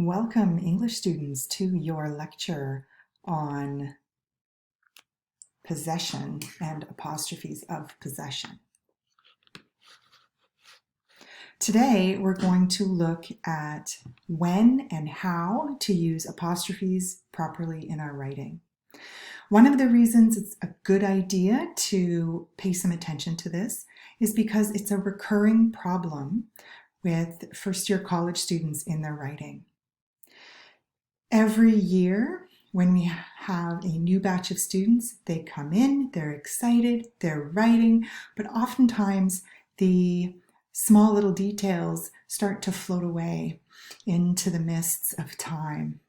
Welcome, English students, to your lecture on possession and apostrophes of possession. Today, we're going to look at when and how to use apostrophes properly in our writing. One of the reasons it's a good idea to pay some attention to this is because it's a recurring problem with first-year college students in their writing. Every year, when we have a new batch of students, they come in, they're excited, they're writing, but oftentimes the small little details start to float away into the mists of time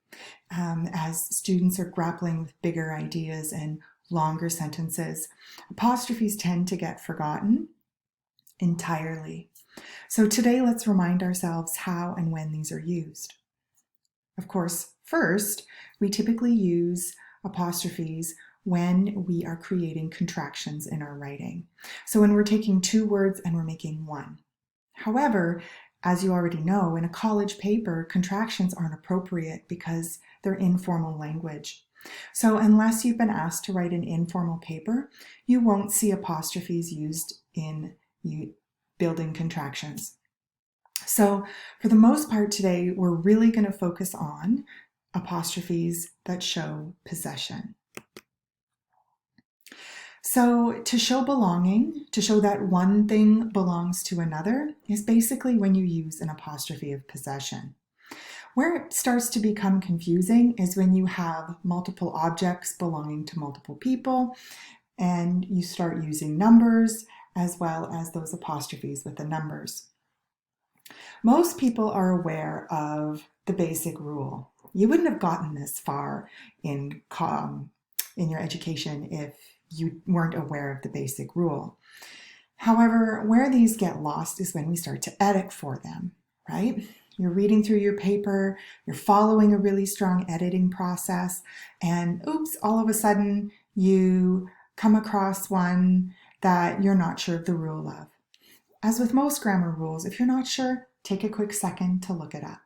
as students are grappling with bigger ideas and longer sentences. Apostrophes tend to get forgotten entirely. So today, let's remind ourselves how and when these are used. Of course, first, we typically use apostrophes when we are creating contractions in our writing. So when we're taking two words and we're making one. However, as you already know, in a college paper, contractions aren't appropriate because they're informal language. So unless you've been asked to write an informal paper, you won't see apostrophes used in building contractions. So for the most part today, we're really going to focus on apostrophes that show possession. So to show belonging, to show that one thing belongs to another, is basically when you use an apostrophe of possession. Where it starts to become confusing is when you have multiple objects belonging to multiple people and you start using numbers as well as those apostrophes with the numbers. Most people are aware of the basic rule. You wouldn't have gotten this far in your education if you weren't aware of the basic rule. However, where these get lost is when we start to edit for them, right? You're reading through your paper, you're following a really strong editing process, and oops, all of a sudden you come across one that you're not sure of the rule of. As with most grammar rules, if you're not sure, take a quick second to look it up.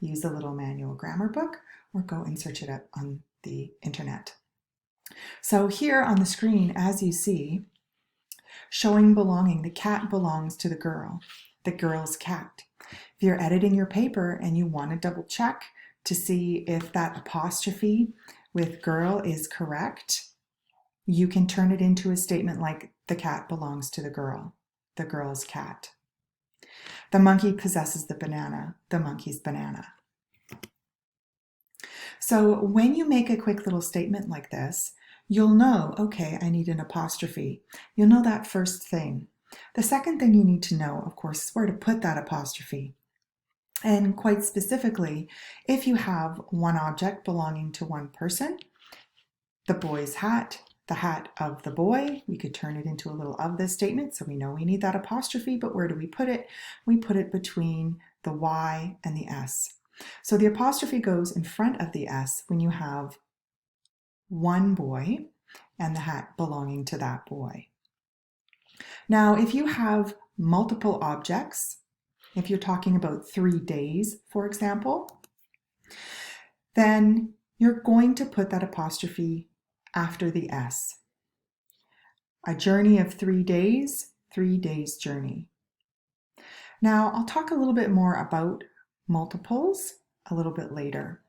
Use a little manual grammar book or go and search it up on the internet. So here on the screen, as you see, showing belonging, the cat belongs to the girl's cat. If you're editing your paper and you want to double check to see if that apostrophe with girl is correct, you can turn it into a statement like the cat belongs to the girl's cat. The monkey possesses the banana, the monkey's banana. So when you make a quick little statement like this, you'll know, okay, I need an apostrophe. You'll know that first thing. The second thing you need to know, of course, is where to put that apostrophe. And quite specifically, if you have one object belonging to one person, the boy's hat, the hat of the boy, we could turn it into a little of this statement, so we know we need that apostrophe, but where do we put it? We put it between the Y and the S. So the apostrophe goes in front of the S when you have one boy and the hat belonging to that boy. Now, if you have multiple objects, if you're talking about 3 days, for example, then you're going to put that apostrophe after the S. A journey of 3 days, 3 days journey. Now, I'll talk a little bit more about multiples a little bit later.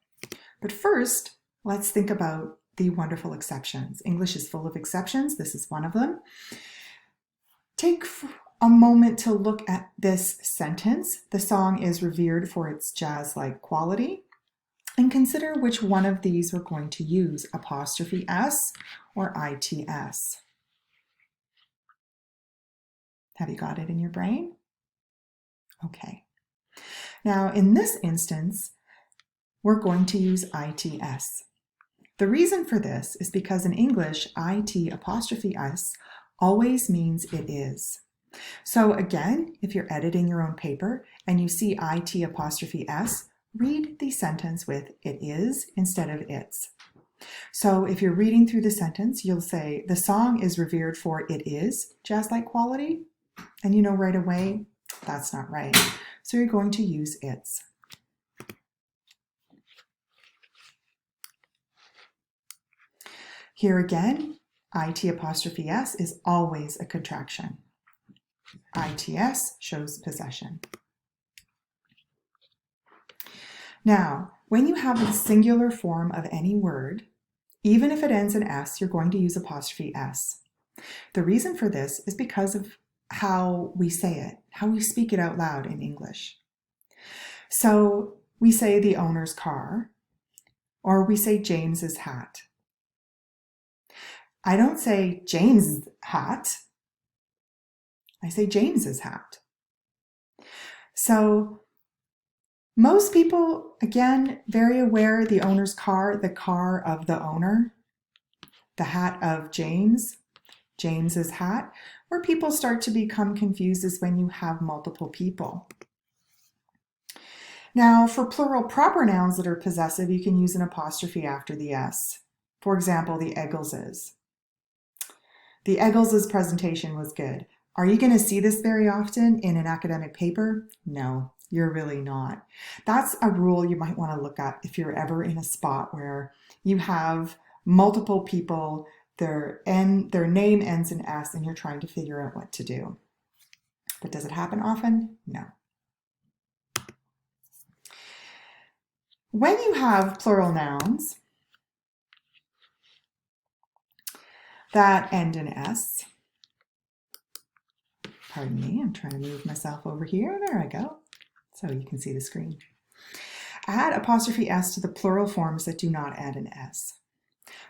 But first, let's think about the wonderful exceptions. English is full of exceptions. This is one of them. Take a moment to look at this sentence. The song is revered for its jazz-like quality. And consider which one of these we're going to use, apostrophe S or ITS. Have you got it in your brain? Okay. Now, in this instance, we're going to use ITS. The reason for this is because in English, IT apostrophe S always means it is. So again, if you're editing your own paper and you see IT apostrophe S, read the sentence with it is instead of its. So if you're reading through the sentence, you'll say, the song is revered for it is jazz-like quality. And you know right away, that's not right. So you're going to use its. Here again, IT apostrophe S is always a contraction. ITS shows possession. Now, when you have a singular form of any word, even if it ends in S, you're going to use apostrophe S. The reason for this is because of how we say it, how we speak it out loud in English. So we say the owner's car, or we say James's hat. I don't say James's hat. I say James's hat. So most people, again, very aware the owner's car, the car of the owner, the hat of James, James's hat. Where people start to become confused is when you have multiple people. Now, for plural proper nouns that are possessive, you can use an apostrophe after the S. For example, the Eggleses. The Eggleses presentation was good. Are you going to see this very often in an academic paper? No, you're really not. That's a rule you might want to look up if you're ever in a spot where you have multiple people, their name ends in S, and you're trying to figure out what to do. But does it happen often? No. When you have plural nouns that end in S, pardon me, I'm trying to move myself over here. There I go, so you can see the screen. Add apostrophe S to the plural forms that do not end in S.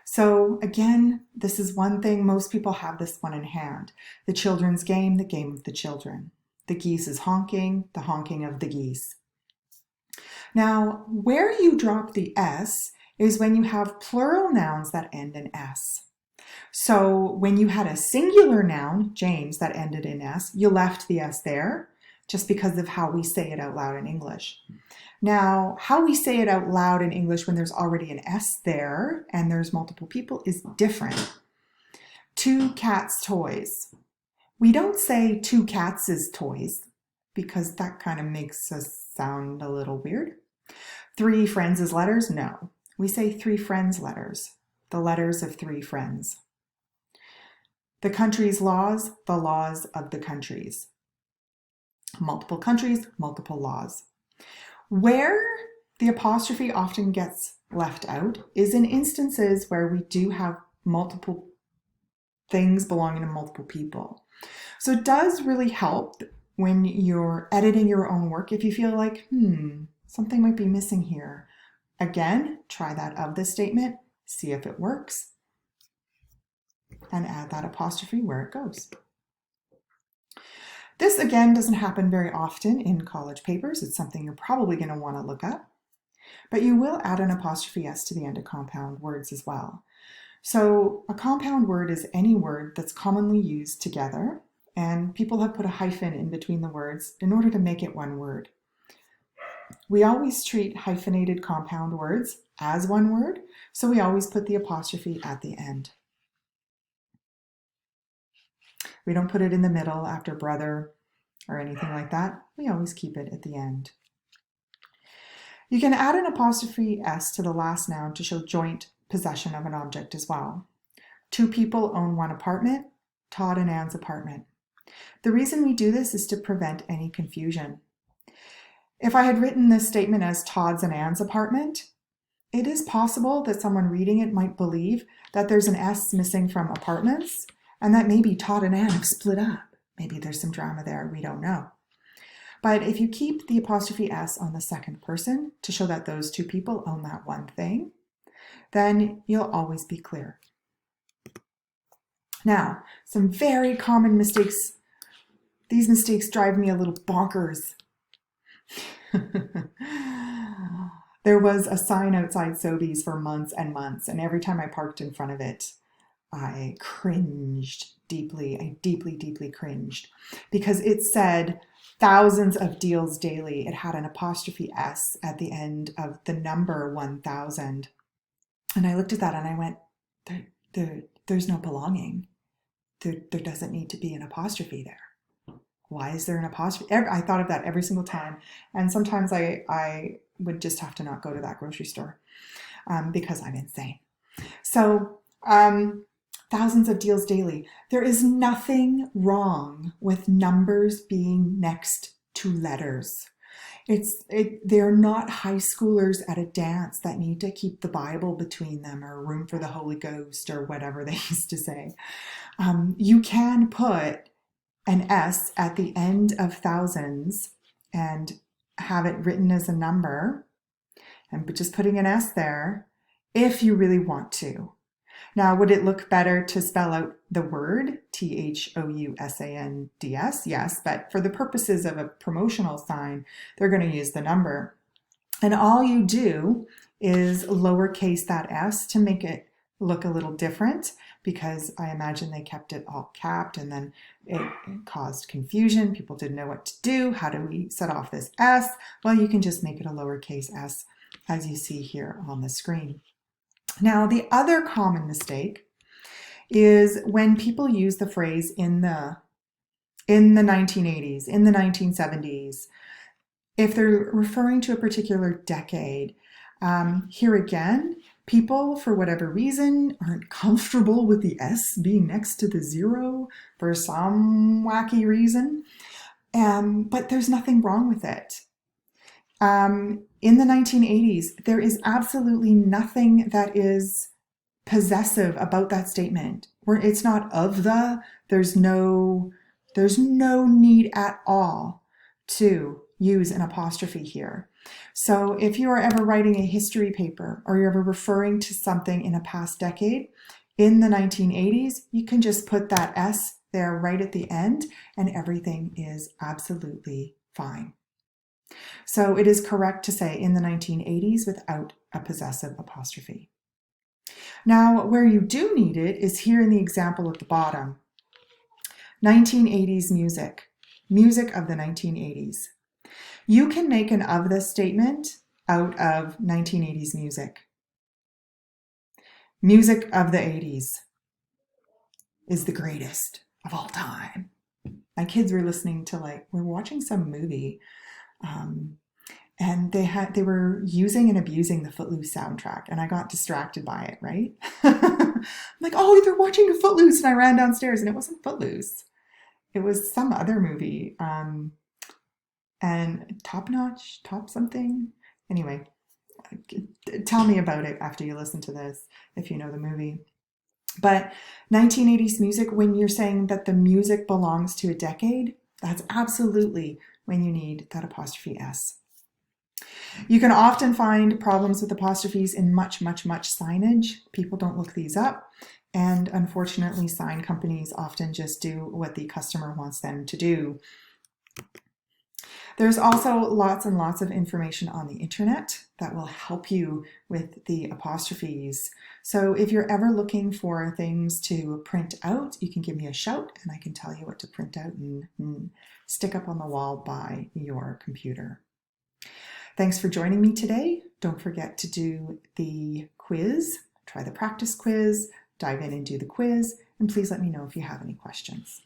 So again, this is one thing, most people have this one in hand. The children's game, the game of the children. The geese is honking, the honking of the geese. Now, where you drop the S is when you have plural nouns that end in S. So when you had a singular noun, James, that ended in S, you left the S there just because of how we say it out loud in English. Now, how we say it out loud in English when there's already an S there and there's multiple people is different. Two cats' toys. We don't say two cats' toys because that kind of makes us sound a little weird. Three friends' letters? No. We say three friends' letters, the letters of three friends. The country's laws, the laws of the countries. Multiple countries, multiple laws. Where the apostrophe often gets left out is in instances where we do have multiple things belonging to multiple people. So it does really help when you're editing your own work if you feel like, something might be missing here. Again, try that of this statement, see if it works, and add that apostrophe where it goes. This, again, doesn't happen very often in college papers. It's something you're probably going to want to look up. But you will add an apostrophe S to the end of compound words as well. So a compound word is any word that's commonly used together, and people have put a hyphen in between the words in order to make it one word. We always treat hyphenated compound words as one word, so we always put the apostrophe at the end. We don't put it in the middle after brother or anything like that. We always keep it at the end. You can add an apostrophe S to the last noun to show joint possession of an object as well. Two people own one apartment, Todd and Ann's apartment. The reason we do this is to prevent any confusion. If I had written this statement as Todd's and Ann's apartment, it is possible that someone reading it might believe that there's an S missing from apartments and that maybe Todd and Ann have split up. Maybe there's some drama there, we don't know. But if you keep the apostrophe S on the second person to show that those two people own that one thing, then you'll always be clear. Now, some very common mistakes. These mistakes drive me a little bonkers. There was a sign outside Sobeys for months and months, and every time I parked in front of it, I cringed deeply. I deeply cringed because it said thousands of deals daily. It had an apostrophe S at the end of the number 1000. And I looked at that and I went, there's no belonging. There doesn't need to be an apostrophe there. Why is there an apostrophe? I thought of that every single time. And sometimes I would just have to not go to that grocery store because I'm insane. So Thousands of deals daily. There is nothing wrong with numbers being next to letters. They're not high schoolers at a dance that need to keep the Bible between them or room for the Holy Ghost or whatever they used to say. You can put an S at the end of thousands and have it written as a number, and just putting an S there if you really want to. Now, would it look better to spell out the word, THOUSANDS? Yes, but for the purposes of a promotional sign, they're going to use the number. And all you do is lowercase that S to make it look a little different, because I imagine they kept it all capped and then it caused confusion. People didn't know what to do. How do we set off this S? Well, you can just make it a lowercase s, as you see here on the screen. Now, the other common mistake is when people use the phrase in the 1980s, in the 1970s, if they're referring to a particular decade. Here again, people, for whatever reason, aren't comfortable with the S being next to the 0 for some wacky reason, but there's nothing wrong with it. In the 1980s, there is absolutely nothing that is possessive about that statement. Where it's not of the, there's no need at all to use an apostrophe here. So if you are ever writing a history paper or you're ever referring to something in a past decade, in the 1980s, you can just put that S there right at the end and everything is absolutely fine. So it is correct to say in the 1980s without a possessive apostrophe. Now, where you do need it is here in the example at the bottom. 1980s music, music of the 1980s. You can make an of this statement out of 1980s music. Music of the 80s is the greatest of all time. My kids were listening to we're watching some movie, and they were using and abusing the Footloose soundtrack, and I got distracted by it, right? I'm like, oh, they're watching Footloose, and I ran downstairs, and it wasn't Footloose. It was some other movie, and Top Notch, Top something. Anyway, tell me about it after you listen to this, if you know the movie. But 1980s music, when you're saying that the music belongs to a decade, that's absolutely when you need that apostrophe S. You can often find problems with apostrophes in much signage. People don't look these up. And unfortunately, sign companies often just do what the customer wants them to do. There's also lots and lots of information on the internet that will help you with the apostrophes. So if you're ever looking for things to print out, you can give me a shout and I can tell you what to print out and stick up on the wall by your computer. Thanks for joining me today. Don't forget to do the quiz, try the practice quiz, dive in and do the quiz, and please let me know if you have any questions.